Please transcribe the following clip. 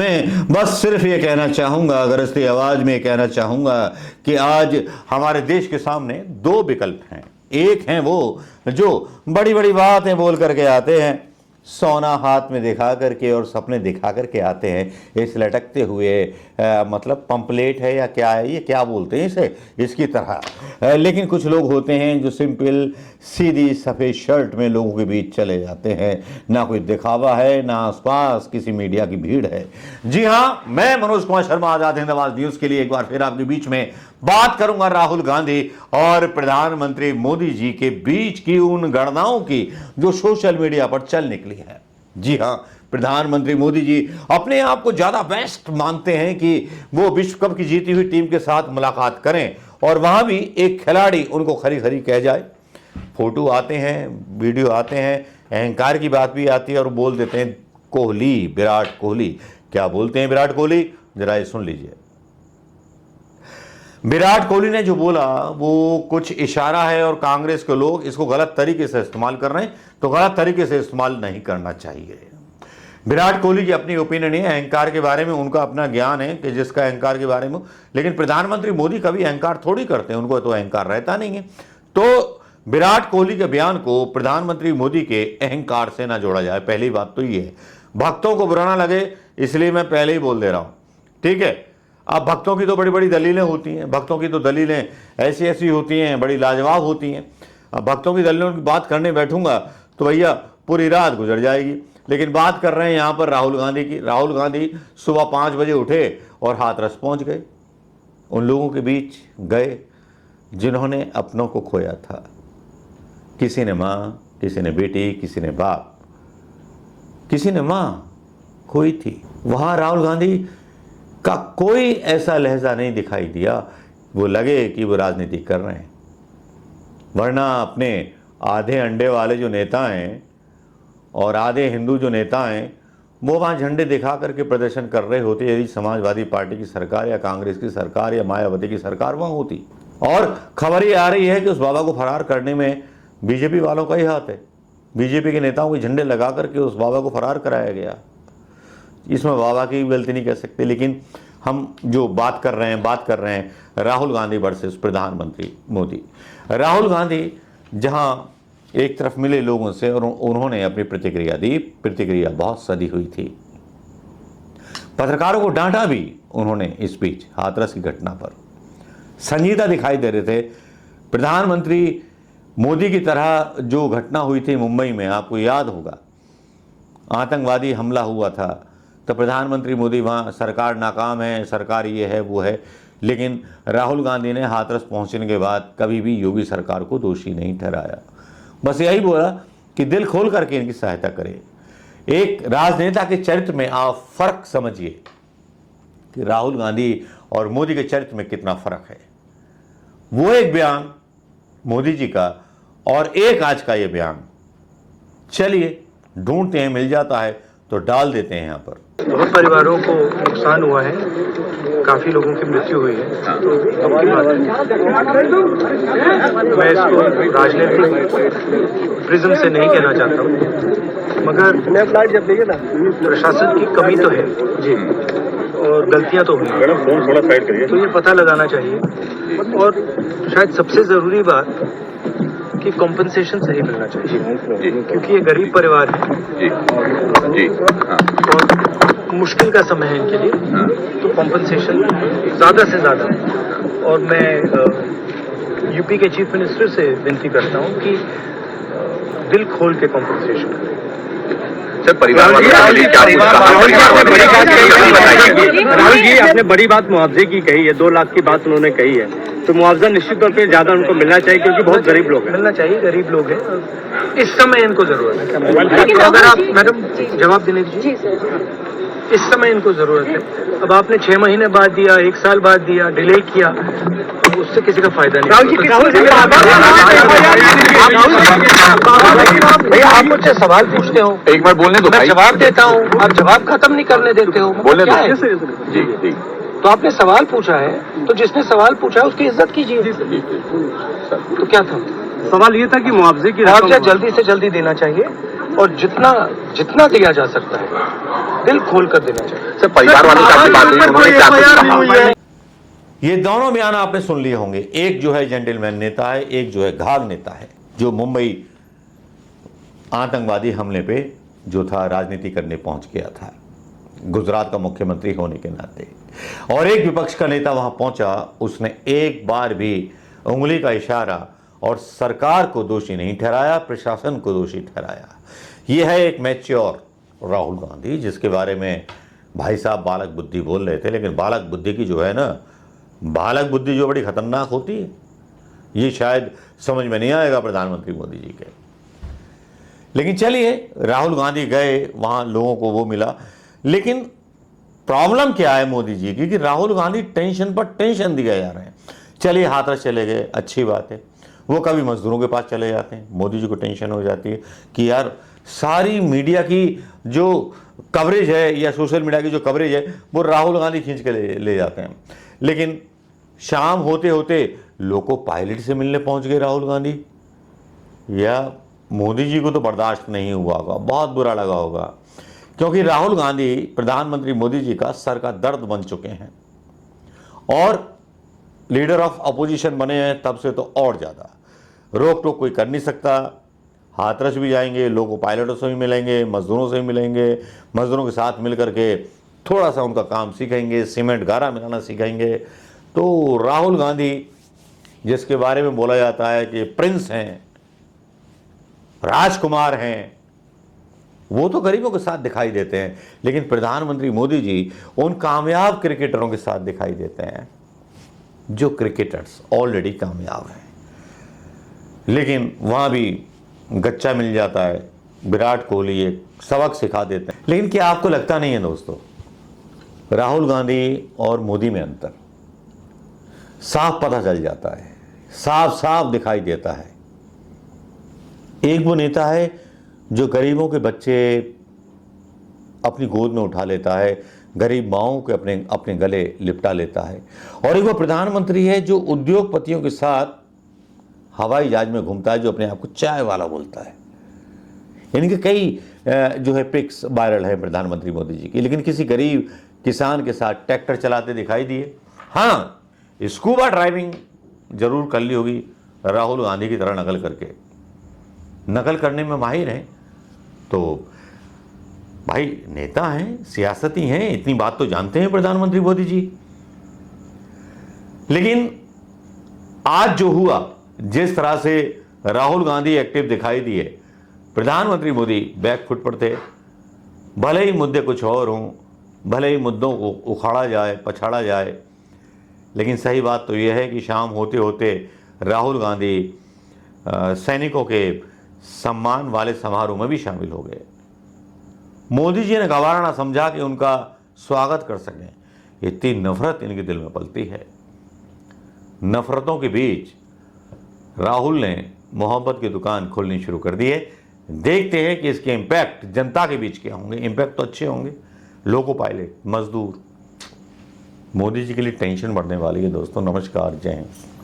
में बस सिर्फ ये कहना चाहूँगा, गरजती आवाज़ में कहना चाहूँगा कि आज हमारे देश के सामने दो विकल्प हैं। एक हैं वो जो बड़ी बड़ी बातें बोल करके आते हैं, सोना हाथ में दिखा करके और सपने दिखा करके आते हैं, इस लटकते हुए मतलब पंपलेट है या क्या है, ये क्या बोलते हैं इसे, इसकी तरह। लेकिन कुछ लोग होते हैं जो सिंपल सीधी सफ़ेद शर्ट में लोगों के बीच चले जाते हैं, ना कोई दिखावा है, ना आसपास किसी मीडिया की भीड़ है। जी हाँ, मैं मनोज कुमार शर्मा आज़ाद हिंद आवाज़ न्यूज़ के लिए एक बार फिर आपके बीच में बात करूंगा राहुल गांधी और प्रधानमंत्री मोदी जी के बीच की उन गणनाओं की जो सोशल मीडिया पर चल निकली है। जी हां, प्रधानमंत्री मोदी जी अपने आप को ज्यादा बेस्ट मानते हैं कि वो विश्व कप की जीती हुई टीम के साथ मुलाकात करें और वहां भी एक खिलाड़ी उनको खरी खरी कह जाए। फोटो आते हैं, वीडियो आते हैं, अहंकार की बात भी आती है और बोल देते हैं कोहली, विराट कोहली। क्या बोलते हैं विराट कोहली, जरा ये सुन लीजिए। विराट कोहली ने जो बोला वो कुछ इशारा है और कांग्रेस के लोग इसको गलत तरीके से इस्तेमाल कर रहे हैं, तो गलत तरीके से इस्तेमाल नहीं करना चाहिए। विराट कोहली की अपनी ओपिनियन है, अहंकार के बारे में उनका अपना ज्ञान है कि जिसका अहंकार के बारे में, लेकिन प्रधानमंत्री मोदी कभी अहंकार थोड़ी करते हैं, उनको तो अहंकार रहता नहीं है। तो विराट कोहली के बयान को प्रधानमंत्री मोदी के अहंकार से ना जोड़ा जाए, पहली बात तो ये है। भक्तों को बुरा ना लगे इसलिए मैं पहले ही बोल दे रहा हूं, ठीक है। अब भक्तों की तो बड़ी बड़ी दलीलें होती हैं, भक्तों की तो दलीलें ऐसी ऐसी होती हैं, बड़ी लाजवाब होती हैं। अब भक्तों की दलीलों की बात करने बैठूंगा तो भैया पूरी रात गुजर जाएगी। लेकिन बात कर रहे हैं यहाँ पर राहुल गांधी की। राहुल गांधी सुबह 5 बजे उठे और हाथरस पहुँच गए, उन लोगों के बीच गए जिन्होंने अपनों को खोया था। किसी ने माँ, किसी ने बेटी, किसी ने बाप, किसी ने माँ खोई थी। वहाँ राहुल गांधी का कोई ऐसा लहजा नहीं दिखाई दिया वो लगे कि वो राजनीति कर रहे हैं। वरना अपने आधे अंडे वाले जो नेता हैं और आधे हिंदू जो नेता हैं वो वहाँ झंडे दिखा करके प्रदर्शन कर रहे होते यदि समाजवादी पार्टी की सरकार या कांग्रेस की सरकार या मायावती की सरकार वहाँ होती। और खबर ये आ रही है कि उस बाबा को फरार करने में बीजेपी वालों का ही हाथ है। बीजेपी के नेताओं के झंडे लगा करके उस बाबा को फरार कराया गया। इसमें बाबा की गलती नहीं कह सकते। लेकिन हम जो बात कर रहे हैं राहुल गांधी वर्सेस प्रधानमंत्री मोदी। राहुल गांधी जहां एक तरफ मिले लोगों से और उन्होंने अपनी प्रतिक्रिया दी, प्रतिक्रिया बहुत सदी हुई थी। पत्रकारों को डांटा भी उन्होंने इस बीच हाथरस की घटना पर, संजीदा दिखाई दे रहे थे। प्रधानमंत्री मोदी की तरह जो घटना हुई थी मुंबई में, आपको याद होगा, आतंकवादी हमला हुआ था, तो प्रधानमंत्री मोदी वहाँ सरकार नाकाम है, सरकार ये है वो है, लेकिन राहुल गांधी ने हाथरस पहुँचने के बाद कभी भी योगी सरकार को दोषी नहीं ठहराया। बस यही बोला कि दिल खोल करके इनकी सहायता करें। एक राजनेता के चरित्र में आप फर्क समझिए कि राहुल गांधी और मोदी के चरित्र में कितना फर्क है। वो एक बयान मोदी जी का और एक आज का ये बयान, चलिए ढूंढते हैं, मिल जाता है तो डाल देते हैं यहाँ पर। बहुत परिवारों को नुकसान हुआ है, काफी लोगों की मृत्यु हुई है। तो अब की बात मैं इसको राजनीतिक प्रिज्म से नहीं कहना चाहता हूँ, मगर प्रशासन की कमी तो है जी, और गलतियां तो हुई, तो ये पता लगाना चाहिए। और शायद सबसे जरूरी बात कि कॉम्पनसेशन सही मिलना चाहिए, क्योंकि ये गरीब परिवार है और मुश्किल का समय है इनके लिए, तो कॉम्पनसेशन ज़्यादा से ज़्यादा। और मैं यूपी के चीफ मिनिस्टर से विनती करता हूँ कि दिल खोल के कॉम्पनसेशन करें। राहुल जी, आपने बड़ी बात मुआवजे की कही है, 2 लाख की बात उन्होंने कही है, तो मुआवजा निश्चित तौर पे ज्यादा उनको मिलना चाहिए क्योंकि बहुत गरीब लोग हैं। मिलना चाहिए, गरीब लोग हैं, इस समय इनको जरूरत है। अगर आप मैडम जवाब देने दीजिए, इस समय इनको जरूरत है। अब आपने 6 महीने बाद दिया, 1 साल बाद दिया, डिले किया, तो उससे किसी का फायदा नहीं। भैया आप मुझसे सवाल पूछते हो, एक बार बोलने दो, मैं जवाब देता हूँ, आप जवाब खत्म नहीं करने देते हो। बोलने दो जी जी। तो आपने सवाल पूछा है, तो जिसने सवाल पूछा है उसकी इज्जत कीजिए। तो क्या था सवाल ये था कि मुआवजे की मुआवजा जल्दी से जल्दी देना चाहिए। और जितना जितना दिया जा सकता है दिल खोल कर देना चाहिए। सर परिवार वालों से आपकी बात हुई, उन्होंने क्या कुछ कहा? ये दोनों बयान आपने सुन लिए होंगे। एक जो है जेंटलमैन नेता है, एक जो है घाघ नेता है, जो मुंबई आतंकवादी हमले पे जो था राजनीति करने पहुंच गया था गुजरात का मुख्यमंत्री होने के नाते, और एक विपक्ष का नेता वहां पहुंचा, उसने एक बार भी उंगली का इशारा और सरकार को दोषी नहीं ठहराया, प्रशासन को दोषी ठहराया। यह है एक मैच्योर राहुल गांधी, जिसके बारे में भाई साहब बालक बुद्धि बोल रहे थे, लेकिन बालक बुद्धि की जो है ना, बालक बुद्धि जो बड़ी खतरनाक होती है, ये शायद समझ में नहीं आएगा प्रधानमंत्री मोदी जी के। लेकिन चलिए, राहुल गांधी गए वहां, लोगों को वो मिला, लेकिन प्रॉब्लम क्या है मोदी जी की कि राहुल गांधी टेंशन पर टेंशन दिए जा रहे हैं। चलिए हाथरस चले गए, अच्छी बात है, वो कभी मजदूरों के पास चले जाते हैं, मोदी जी को टेंशन हो जाती है कि यार सारी मीडिया की जो कवरेज है या सोशल मीडिया की जो कवरेज है वो राहुल गांधी खींच के ले जाते हैं। लेकिन शाम होते होते लोको पायलट से मिलने पहुंच गए राहुल गांधी, या मोदी जी को तो बर्दाश्त नहीं हुआ होगा, बहुत बुरा लगा होगा, क्योंकि राहुल गांधी प्रधानमंत्री मोदी जी का सर का दर्द बन चुके हैं और लीडर ऑफ अपोजिशन बने हैं तब से तो और ज़्यादा। रोक टोक कोई कर नहीं सकता, हाथरस भी जाएंगे, लोको पायलटों से भी मिलेंगे, मजदूरों से भी मिलेंगे, मजदूरों के साथ मिल करके थोड़ा सा उनका काम सीखेंगे, सीमेंट गारा मिलाना सीखेंगे। तो राहुल गांधी, जिसके बारे में बोला जाता है कि प्रिंस हैं, राजकुमार हैं, वो तो गरीबों के साथ दिखाई देते हैं, लेकिन प्रधानमंत्री मोदी जी उन कामयाब क्रिकेटरों के साथ दिखाई देते हैं जो क्रिकेटर्स ऑलरेडी कामयाब हैं। लेकिन वहां भी गच्चा मिल जाता है, विराट कोहली एक सबक सिखा देते हैं। लेकिन क्या आपको लगता नहीं है दोस्तों, राहुल गांधी और मोदी में अंतर साफ पता चल जाता है, साफ साफ दिखाई देता है। एक वो नेता है जो गरीबों के बच्चे अपनी गोद में उठा लेता है, गरीब माओं को अपने गले लिपटा लेता है, और एक वो प्रधानमंत्री है जो उद्योगपतियों के साथ हवाई जहाज में घूमता है, जो अपने आप को चाय वाला बोलता है। यानी कि कई जो है पिक्स वायरल है प्रधानमंत्री मोदी जी की, लेकिन किसी गरीब किसान के साथ ट्रैक्टर चलाते दिखाई दिए। हाँ, स्कूबा ड्राइविंग जरूर कर ली होगी राहुल गांधी की तरह नकल करके, नकल करने में माहिर हैं। तो भाई नेता हैं, सियासती हैं, इतनी बात तो जानते हैं प्रधानमंत्री मोदी जी। लेकिन आज जो हुआ, जिस तरह से राहुल गांधी एक्टिव दिखाई दिए, प्रधानमंत्री मोदी बैक फुट पर थे। भले ही मुद्दे कुछ और हों, भले ही मुद्दों को उखाड़ा जाए, पछाड़ा जाए, लेकिन सही बात तो यह है कि शाम होते होते राहुल गांधी सैनिकों के सम्मान वाले समारोह में भी शामिल हो गए। मोदी जी ने गवारा ना समझा कि उनका स्वागत कर सकें। इतनी नफरत इनके दिल में पलती है। नफरतों के बीच राहुल ने मोहब्बत की दुकान खोलनी शुरू कर दी है। देखते हैं कि इसके इम्पैक्ट जनता के बीच क्या होंगे। इम्पैक्ट तो अच्छे होंगे, लोको पायलट, मजदूर। मोदी जी के लिए टेंशन बढ़ने वाली है दोस्तों। नमस्कार, जय हिंद।